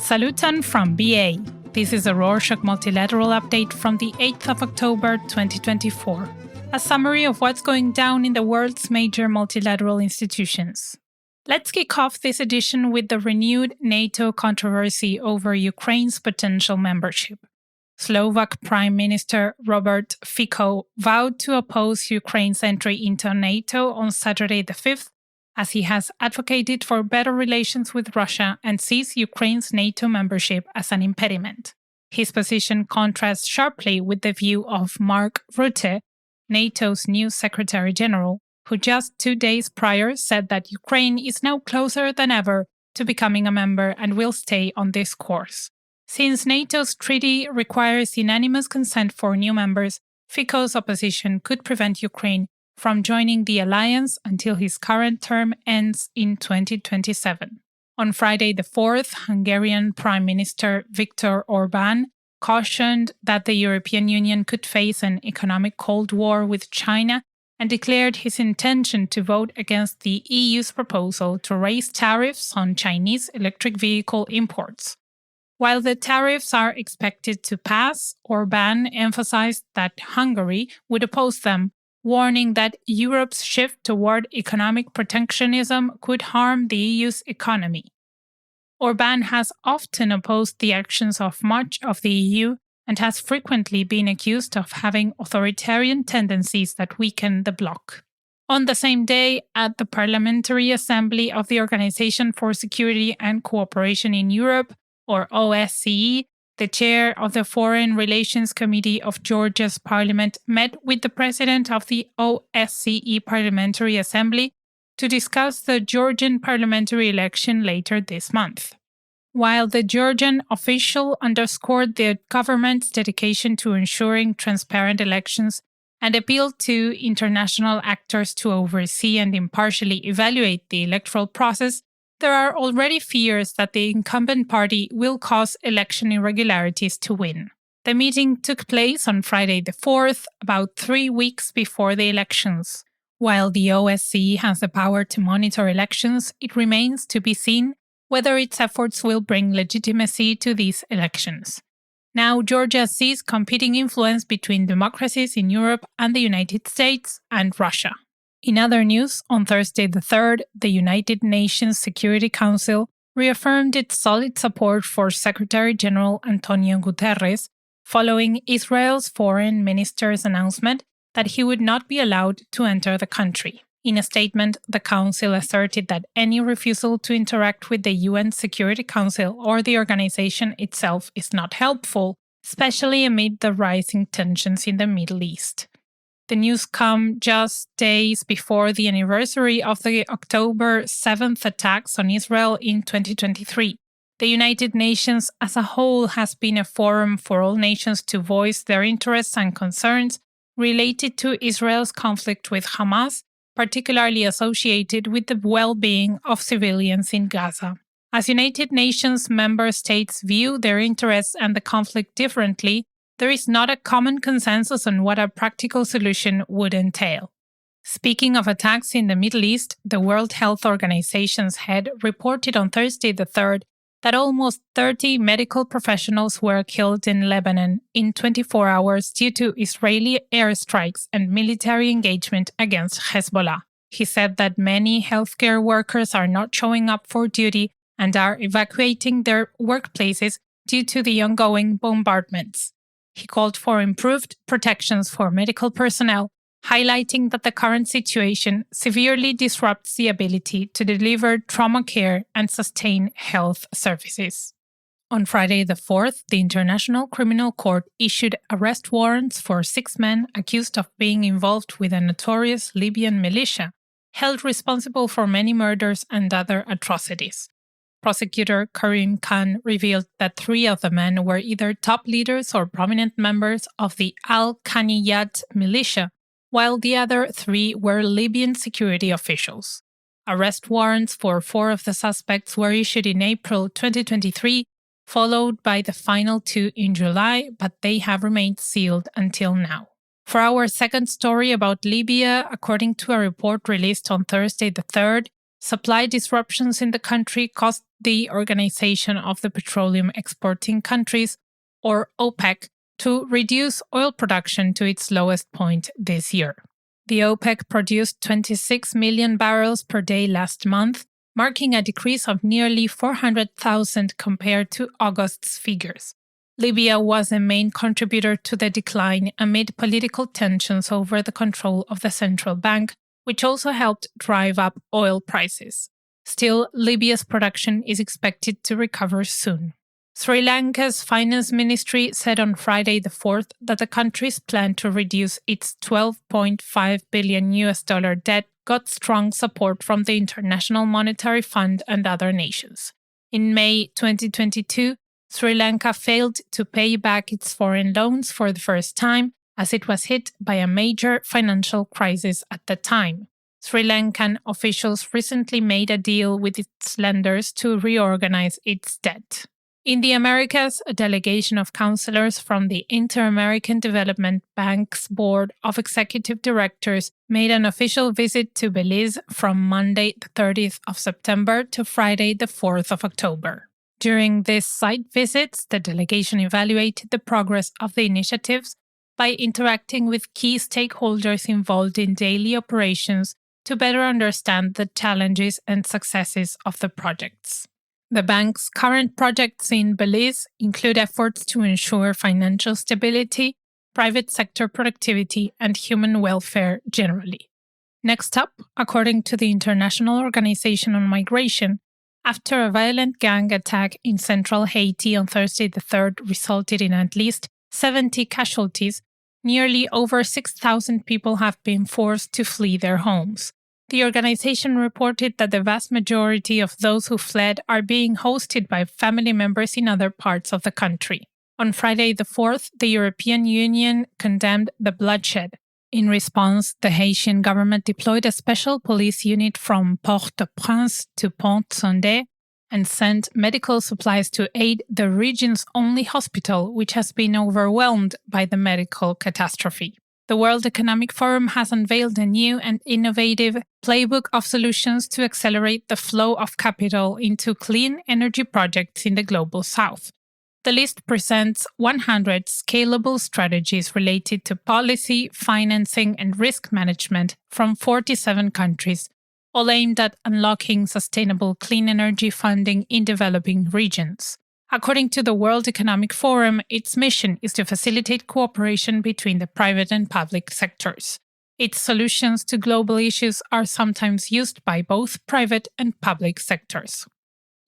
Saluton from BA. This is a Rorschach Multilateral update from the 8th of October 2024. A summary of what's going down in the world's major multilateral institutions. Let's kick off this edition with the renewed NATO controversy over Ukraine's potential membership. Slovak Prime Minister Robert Fico vowed to oppose Ukraine's entry into NATO on Saturday the 5th, as he has advocated for better relations with Russia and sees Ukraine's NATO membership as an impediment. His position contrasts sharply with the view of Mark Rutte, NATO's new Secretary General, who just 2 days prior said that Ukraine is now closer than ever to becoming a member and will stay on this course. Since NATO's treaty requires unanimous consent for new members, Fico's opposition could prevent Ukraine from joining the alliance until his current term ends in 2027. On Friday the 4th, Hungarian Prime Minister Viktor Orbán cautioned that the European Union could face an economic Cold War with China and declared his intention to vote against the EU's proposal to raise tariffs on Chinese electric vehicle imports. While the tariffs are expected to pass, Orbán emphasized that Hungary would oppose them, warning that Europe's shift toward economic protectionism could harm the EU's economy. Orbán has often opposed the actions of much of the EU and has frequently been accused of having authoritarian tendencies that weaken the bloc. On the same day, at the Parliamentary Assembly of the Organization for Security and Cooperation in Europe, or OSCE, the chair of the Foreign Relations Committee of Georgia's parliament met with the president of the OSCE Parliamentary Assembly to discuss the Georgian parliamentary election later this month. While the Georgian official underscored the government's dedication to ensuring transparent elections and appealed to international actors to oversee and impartially evaluate the electoral process, there are already fears that the incumbent party will cause election irregularities to win. The meeting took place on Friday the 4th, about 3 weeks before the elections. While the OSCE has the power to monitor elections, it remains to be seen whether its efforts will bring legitimacy to these elections. Now, Georgia sees competing influence between democracies in Europe and the United States and Russia. In other news, on Thursday the 3rd, the United Nations Security Council reaffirmed its solid support for Secretary General Antonio Guterres following Israel's foreign minister's announcement that he would not be allowed to enter the country. In a statement, the Council asserted that any refusal to interact with the UN Security Council or the organization itself is not helpful, especially amid the rising tensions in the Middle East. The news come just days before the anniversary of the October 7th attacks on Israel in 2023. The United Nations as a whole has been a forum for all nations to voice their interests and concerns related to Israel's conflict with Hamas, particularly associated with the well-being of civilians in Gaza. As United Nations member states view their interests and the conflict differently, there is not a common consensus on what a practical solution would entail. Speaking of attacks in the Middle East, the World Health Organization's head reported on Thursday the 3rd that almost 30 medical professionals were killed in Lebanon in 24 hours due to Israeli airstrikes and military engagement against Hezbollah. He said that many healthcare workers are not showing up for duty and are evacuating their workplaces due to the ongoing bombardments. He called for improved protections for medical personnel, highlighting that the current situation severely disrupts the ability to deliver trauma care and sustain health services. On Friday the 4th, the International Criminal Court issued arrest warrants for 6 men accused of being involved with a notorious Libyan militia, held responsible for many murders and other atrocities. Prosecutor Karim Khan revealed that 3 of the men were either top leaders or prominent members of the Al-Qaniyat militia, while the other 3 were Libyan security officials. Arrest warrants for 4 of the suspects were issued in April 2023, followed by the final 2 in July, but they have remained sealed until now. For our second story about Libya, according to a report released on Thursday the 3rd, supply disruptions in the country caused the Organization of the Petroleum Exporting Countries, or OPEC, to reduce oil production to its lowest point this year. The OPEC produced 26 million barrels per day last month, marking a decrease of nearly 400,000 compared to August's figures. Libya was a main contributor to the decline amid political tensions over the control of the central bank, which also helped drive up oil prices. Still, Libya's production is expected to recover soon. Sri Lanka's finance ministry said on Friday the 4th that the country's plan to reduce its $12.5 billion debt got strong support from the International Monetary Fund and other nations. In May 2022, Sri Lanka failed to pay back its foreign loans for the first time, as it was hit by a major financial crisis at the time. Sri Lankan officials recently made a deal with its lenders to reorganize its debt. In the Americas, a delegation of counselors from the Inter-American Development Bank's Board of Executive Directors made an official visit to Belize from Monday the 30th of September to Friday the 4th of October. During these site visits, the delegation evaluated the progress of the initiatives by interacting with key stakeholders involved in daily operations to better understand the challenges and successes of the projects. The bank's current projects in Belize include efforts to ensure financial stability, private sector productivity, and human welfare generally. Next up, according to the International Organization on Migration, after a violent gang attack in central Haiti on Thursday the 3rd resulted in at least 70 casualties, nearly over 6,000 people have been forced to flee their homes. The organization reported that the vast majority of those who fled are being hosted by family members in other parts of the country. On Friday the 4th, the European Union condemned the bloodshed. In response, the Haitian government deployed a special police unit from Port-au-Prince to Pont-Sondé and sent medical supplies to aid the region's only hospital, which has been overwhelmed by the medical catastrophe. The World Economic Forum has unveiled a new and innovative playbook of solutions to accelerate the flow of capital into clean energy projects in the Global South. The list presents 100 scalable strategies related to policy, financing, and risk management from 47 countries, all aimed at unlocking sustainable clean energy funding in developing regions. According to the World Economic Forum, its mission is to facilitate cooperation between the private and public sectors. Its solutions to global issues are sometimes used by both private and public sectors.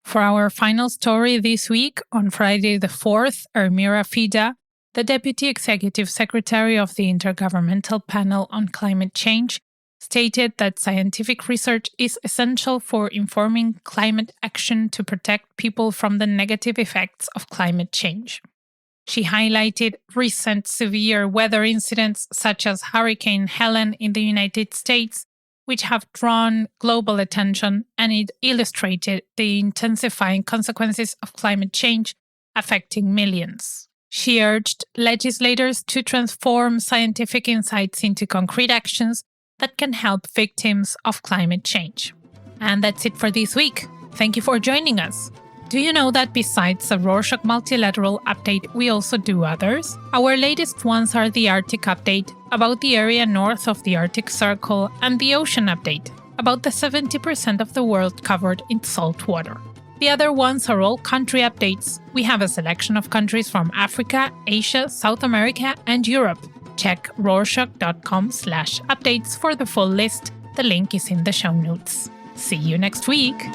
For our final story this week, on Friday the 4th, Ermira Fida, the Deputy Executive Secretary of the Intergovernmental Panel on Climate Change, stated that scientific research is essential for informing climate action to protect people from the negative effects of climate change. She highlighted recent severe weather incidents such as Hurricane Helen in the United States, which have drawn global attention, and it illustrated the intensifying consequences of climate change affecting millions. She urged legislators to transform scientific insights into concrete actions that can help victims of climate change. And that's it for this week. Thank you for joining us. Do you know that besides the Rorschach Multilateral update, we also do others? Our latest ones are the Arctic update, about the area north of the Arctic Circle, and the Ocean update, about the 70% of the world covered in salt water. The other ones are all country updates. We have a selection of countries from Africa, Asia, South America, and Europe. Check rorschach.com/updates for the full list. The link is in the show notes. See you next week!